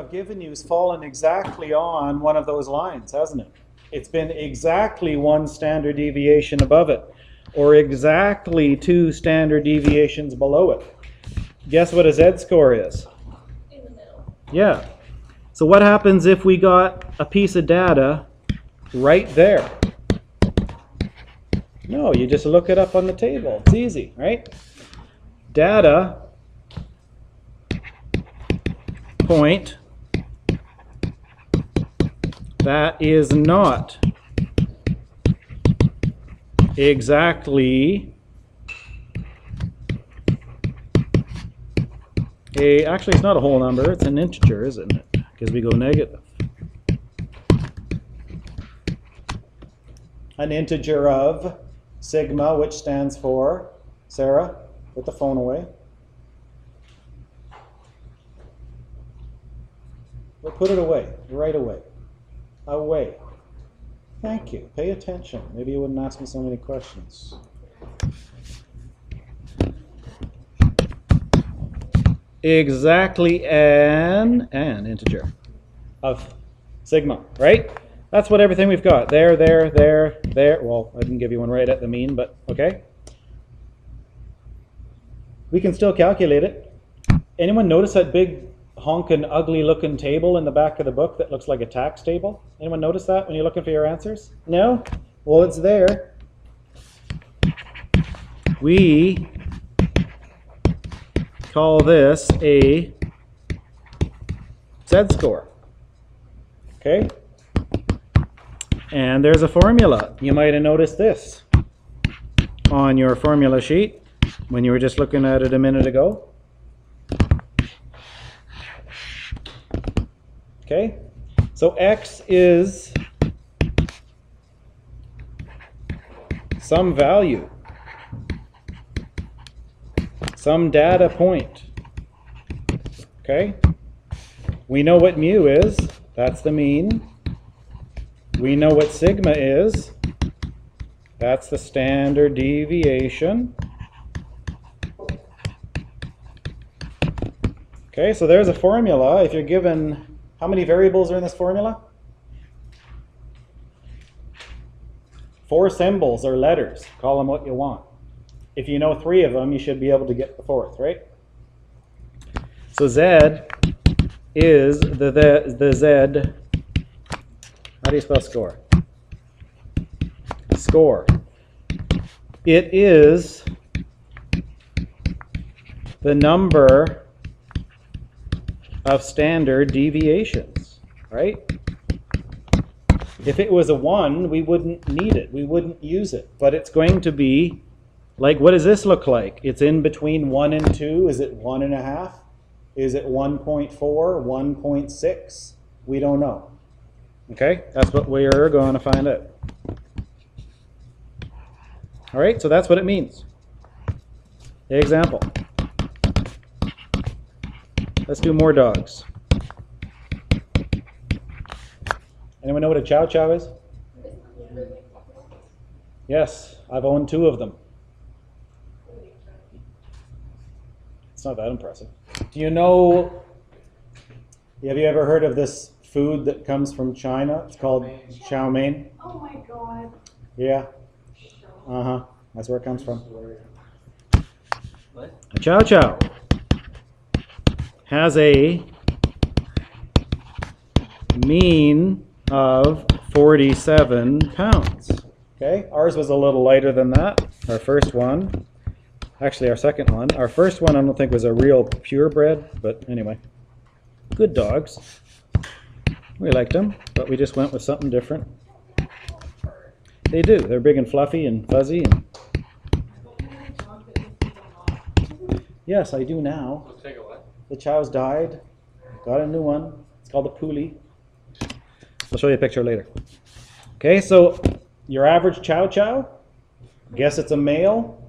I've given you has fallen exactly on one of those lines, hasn't it? It's been exactly one standard deviation above it, or exactly 2 standard deviations below it. Guess what a z-score is? In the middle. Yeah. So what happens if we got a piece of data right there? No, you just look it up on the table. It's easy, right? Data point that is not exactly actually it's not a whole number, it's an integer, isn't it? Because we go negative. An integer of sigma, which stands for, Sarah, put the phone away. Well, put it away, right away. Away. Thank you. Pay attention. Maybe you wouldn't ask me so many questions. Exactly an integer of sigma, right? That's what everything we've got. There. Well, I didn't give you one right at the mean, but okay. We can still calculate it. Anyone notice that big honkin' ugly looking table in the back of the book that looks like a tax table? Anyone notice that when you're looking for your answers? No? Well, it's there. We call this a z-score. Okay? And there's a formula. You might have noticed this on your formula sheet when you were just looking at it a minute ago. Okay? So x is some value, some data point. Okay? We know what mu is. That's the mean. We know what sigma is. That's the standard deviation. Okay, so there's a formula. If you're given, how many variables are in this formula? 4 symbols or letters. Call them what you want. If you know 3 of them, you should be able to get the 4th, right? So Z is the Z. How do you spell score? Score. It is the number of standard deviations, right? If it was a 1, we wouldn't need it. We wouldn't use it. But it's going to be, like, what does this look like? It's in between 1 and 2. Is it 1.5? Is it 1.4? 1.6? We don't know. Okay? That's what we're going to find out. All right? So that's what it means. Example. Let's do more dogs. Anyone know what a chow chow is? Yes, I've owned 2 of them. It's not that impressive. Do you know, have you ever heard of this food that comes from China? It's called chow mein. Oh my god. Yeah. Uh-huh. That's where it comes from. What? A chow chow has a mean of 47 pounds. Okay, ours was a little lighter than that. Our first one, actually our second one. Our first one I don't think was a real purebred, but anyway. Good dogs. We liked them, but we just went with something different. They do. They're big and fluffy and fuzzy. And yes, I do now. Looks like a what? The chow's died. Got a new one. It's called a Puli. I'll show you a picture later. Okay, so your average chow chow, guess it's a male,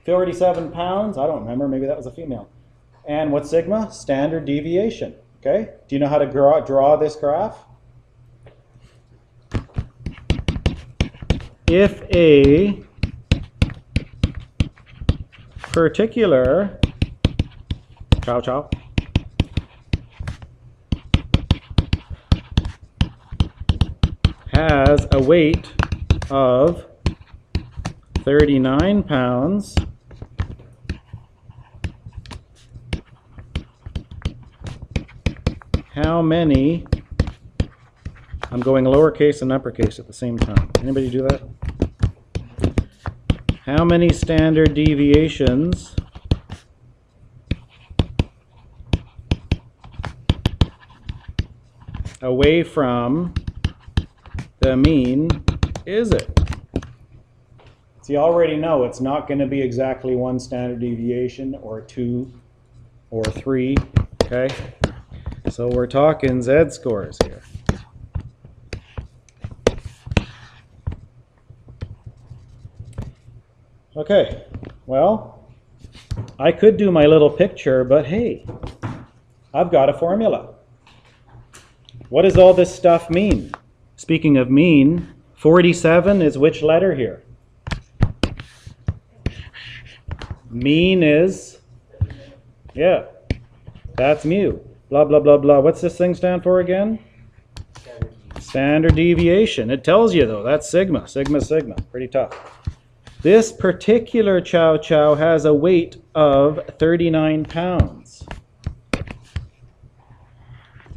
47 pounds. I don't remember. Maybe that was a female. And what's sigma? Standard deviation. Okay, do you know how to draw this graph? If a particular chow chow a weight of 39 pounds, how many, I'm going lowercase and uppercase at the same time. Anybody do that? How many standard deviations away from the mean is it? So you already know it's not going to be exactly 1 standard deviation or 2 or 3, okay? So we're talking z-scores here. Okay, well, I could do my little picture, but hey, I've got a formula. What does all this stuff mean? Speaking of mean, 47 is which letter here? Mean is, yeah, that's mu. Blah, blah, blah, blah. What's this thing stand for again? Standard deviation. It tells you, though, that's sigma, sigma, sigma. Pretty tough. This particular chow chow has a weight of 39 pounds.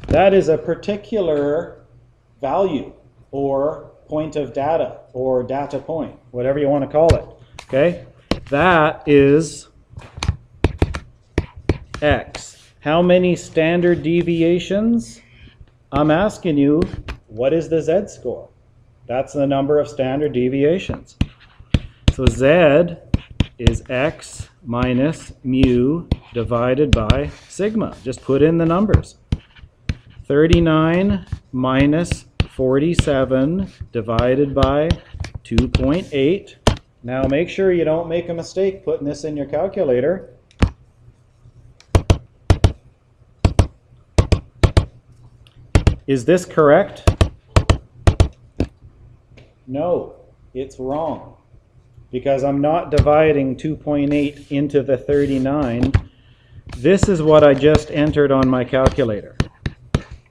That is a particular value or point of data or data point, whatever you want to call it. Okay? That is X. How many standard deviations? I'm asking you, what is the z-score? That's the number of standard deviations. So z is x minus mu divided by sigma. Just put in the numbers. 39 minus 47 divided by 2.8. Now make sure you don't make a mistake putting this in your calculator. Is this correct? No, it's wrong. Because I'm not dividing 2.8 into the 39. This is what I just entered on my calculator,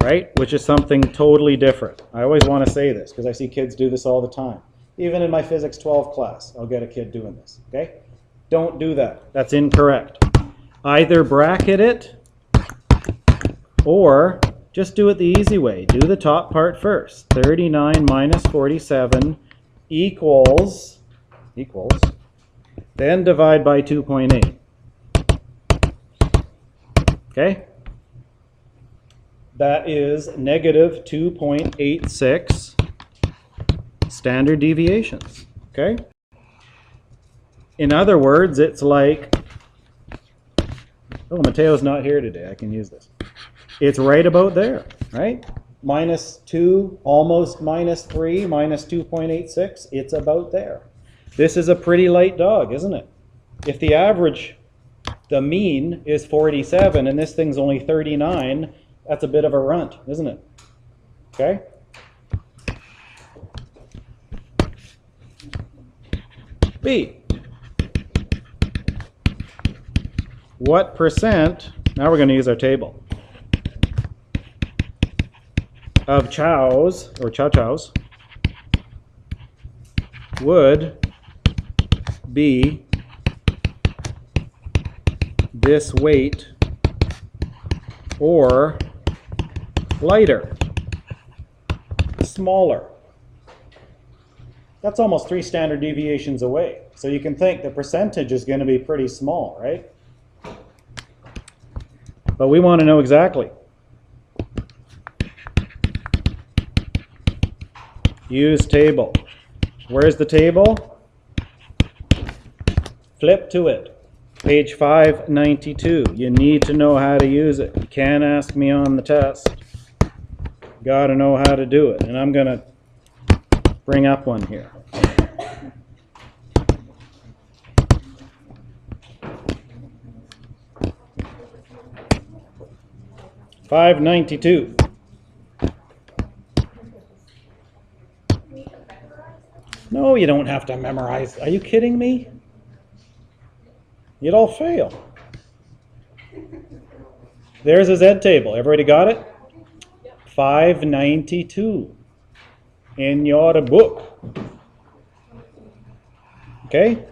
right? Which is something totally different. I always want to say this because I see kids do this all the time. Even in my Physics 12 class, I'll get a kid doing this, okay? Don't do that. That's incorrect. Either bracket it or just do it the easy way. Do the top part first. 39 minus 47 equals, then divide by 2.8. Okay? That is negative 2.86 standard deviations. Okay? In other words, it's like, oh, Mateo's not here today. I can use this. It's right about there, right? Minus 2, almost minus 3, minus 2.86. It's about there. This is a pretty light dog, isn't it? If the average, the mean is 47 and this thing's only 39, that's a bit of a runt, isn't it? Okay? B. What percent, now we're going to use our table, of chows, or chow-chows, would be this weight or lighter, smaller. That's almost 3 standard deviations away. So you can think the percentage is going to be pretty small, right? But we want to know exactly. Use table. Where's the table? Flip to it. Page 592. You need to know how to use it. You can't ask me on the test. Got to know how to do it. And I'm going to bring up one here. $5.92. No, you don't have to memorize. Are you kidding me? You'd all fail. There's a Z table. Everybody got it? 592. in your book. Okay?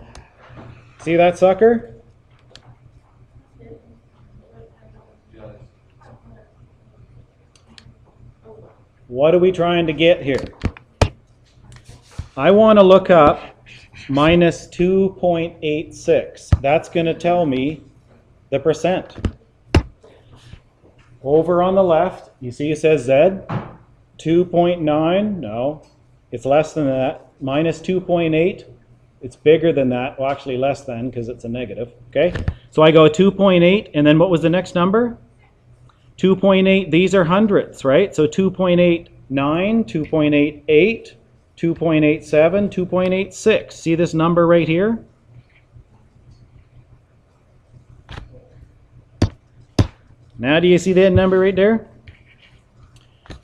See that sucker? What are we trying to get here? I want to look up minus 2.86. That's going to tell me the percent. Over on the left, you see it says Z. 2.9, no, it's less than that. Minus 2.8, it's bigger than that. Well, actually less than, because it's a negative. Okay, so I go 2.8, and then what was the next number? 2.8, these are hundredths, right? So 2.89, 2.88, 2.87, 2.86. See this number right here? Now do you see that number right there?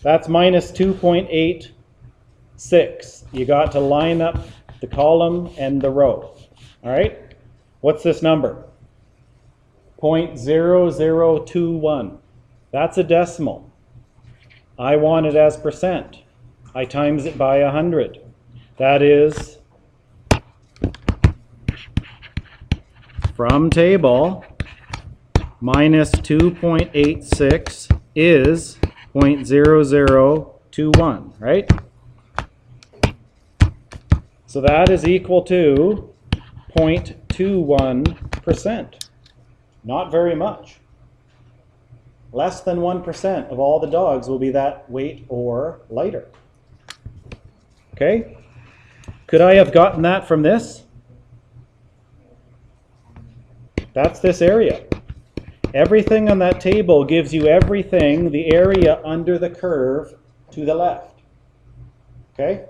That's minus 2.86. You got to line up the column and the row. All right? What's this number? 0.0021. That's a decimal. I want it as percent. I times it by 100. That is, from table, minus 2.86 is 0.0021, right? So that is equal to 0.21%. Not very much. Less than 1% of all the dogs will be that weight or lighter. Okay? Could I have gotten that from this? That's this area. Everything on that table gives you everything, the area under the curve to the left. Okay?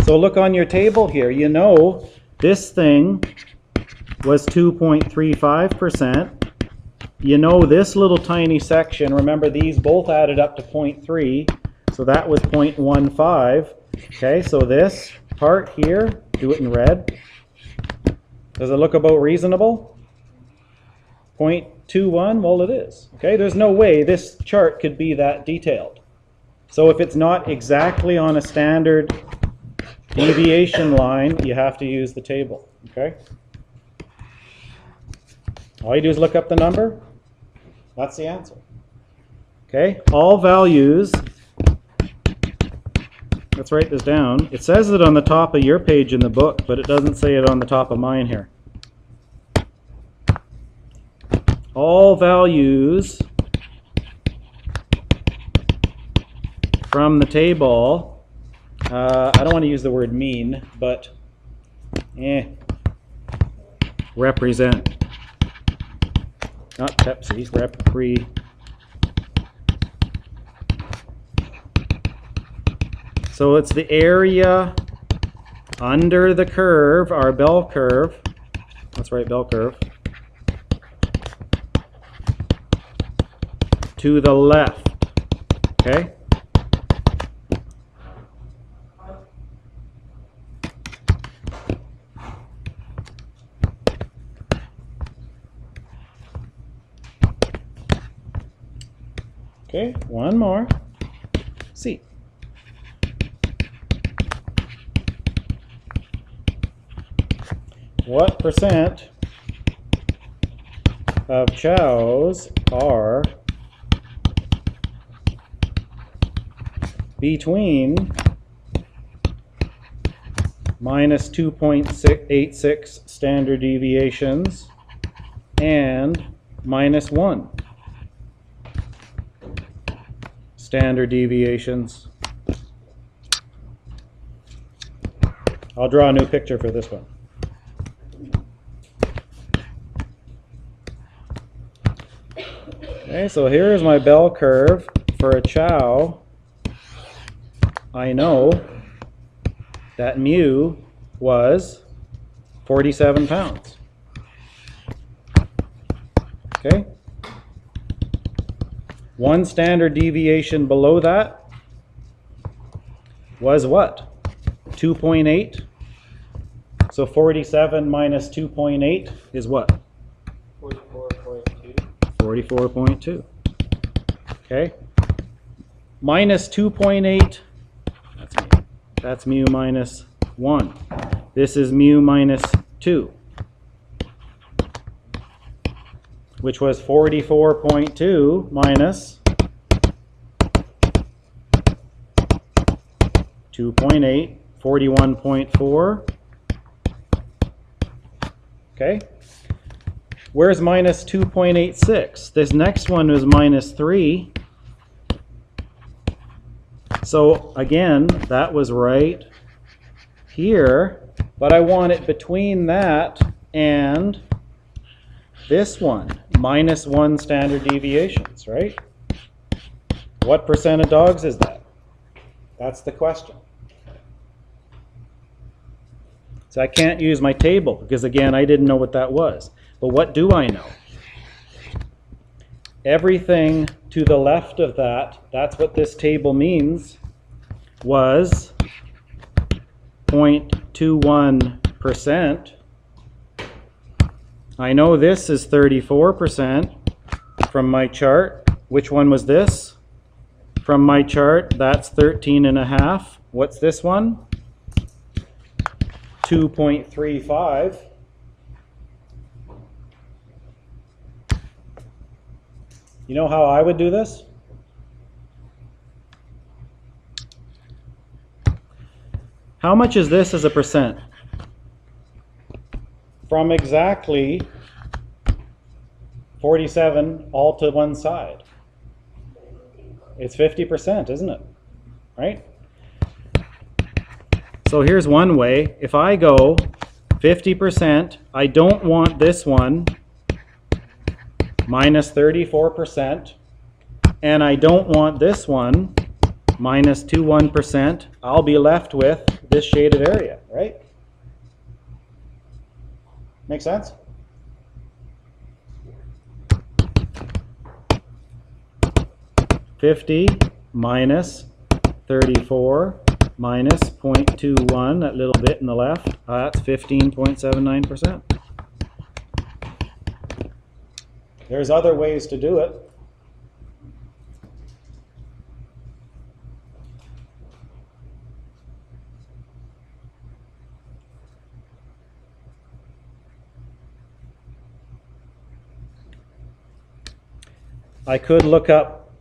So look on your table here. You know this thing was 2.35%. You know this little tiny section, remember these both added up to 0.3, so that was 0.15. Okay, so this part here, do it in red. Does it look about reasonable? 0.21, well it is. Okay, there's no way this chart could be that detailed. So if it's not exactly on a standard deviation line, you have to use the table. Okay? All you do is look up the number. That's the answer. Okay, all values, let's write this down. It says it on the top of your page in the book, but it doesn't say it on the top of mine here. All values from the table, I don't want to use the word mean, but represent. Not Pepsi, So it's the area under the curve, our bell curve. Let's write bell curve. To the left. Okay? Okay, one more. C. What percent of chows are between minus 2.86 standard deviations and minus 1 standard deviations? I'll draw a new picture for this one. Okay, so here is my bell curve for a chow. I know that mu was 47 pounds. Okay? One standard deviation below that was what? 2.8. So 47 minus 2.8 is what? 44.2. 44.2. Okay? Minus 2.8, that's me. That's mu minus 1. This is mu minus 2, which was 44.2 minus 2.8, 41.4. Okay? Where's minus 2.86? This next one was minus 3. So again, that was right here, but I want it between that and this one, minus 1 standard deviations, right? What percent of dogs is that? That's the question. So I can't use my table because, again, I didn't know what that was. But what do I know? Everything to the left of that, that's what this table means, was 0.21%. I know this is 34% from my chart. Which one was this? From my chart, that's 13.5. What's this one? 2.35. You know how I would do this? How much is this as a percent? From exactly 47 all to one side. It's 50%, isn't it? Right? So here's one way. If I go 50%, I don't want this one, minus 34%, and I don't want this one, minus 21%, I'll be left with this shaded area, right? Make sense? $50 minus 34 minus 0.21, that little bit in the left, that's 15.79%. There's other ways to do it. I could look up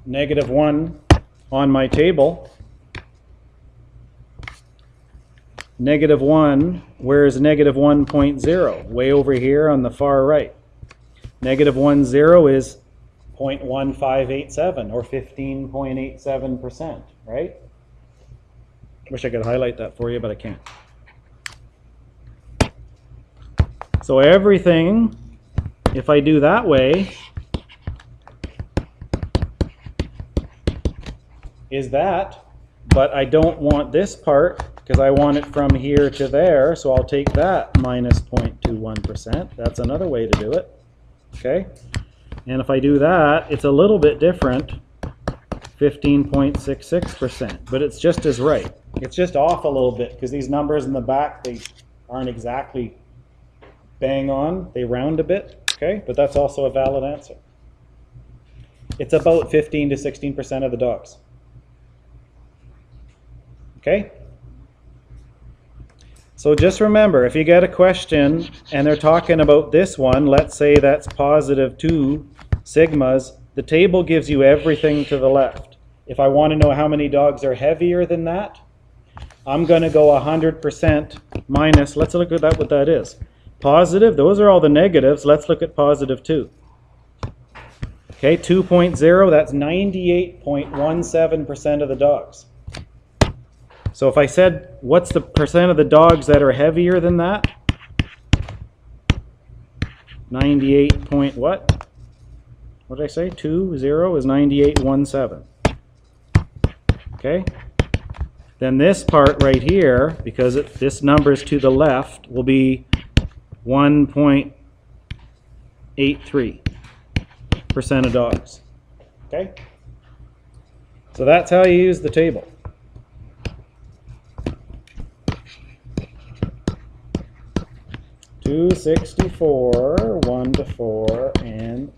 -1 on my table. -1, where's -1.0? Way over here on the far right. -10 is 0.1587 or 15.87%, right? Wish I could highlight that for you, but I can't. So everything, if I do that way, is that, but I don't want this part because I want it from here to there, so I'll take that minus 0.21%. That's another way to do it. Okay? And if I do that, it's a little bit different, 15.66%, but it's just as right. It's just off a little bit because these numbers in the back, they aren't exactly bang on. They round a bit, okay? But that's also a valid answer. It's about 15 to 16% of the dogs. Okay? So just remember, if you get a question and they're talking about this one, let's say that's +2 sigmas, the table gives you everything to the left. If I want to know how many dogs are heavier than that, I'm going to go 100% minus, let's look at that, what that is. Positive, those are all the negatives, let's look at +2. Okay, 2.0, that's 98.17% of the dogs. So if I said, what's the percent of the dogs that are heavier than that? 98 point what? What did I say? 20 is 98.17. Okay? Then this part right here, because this number is to the left, will be 1.83% of dogs. Okay? So that's how you use the table. $264, 1 to 4, and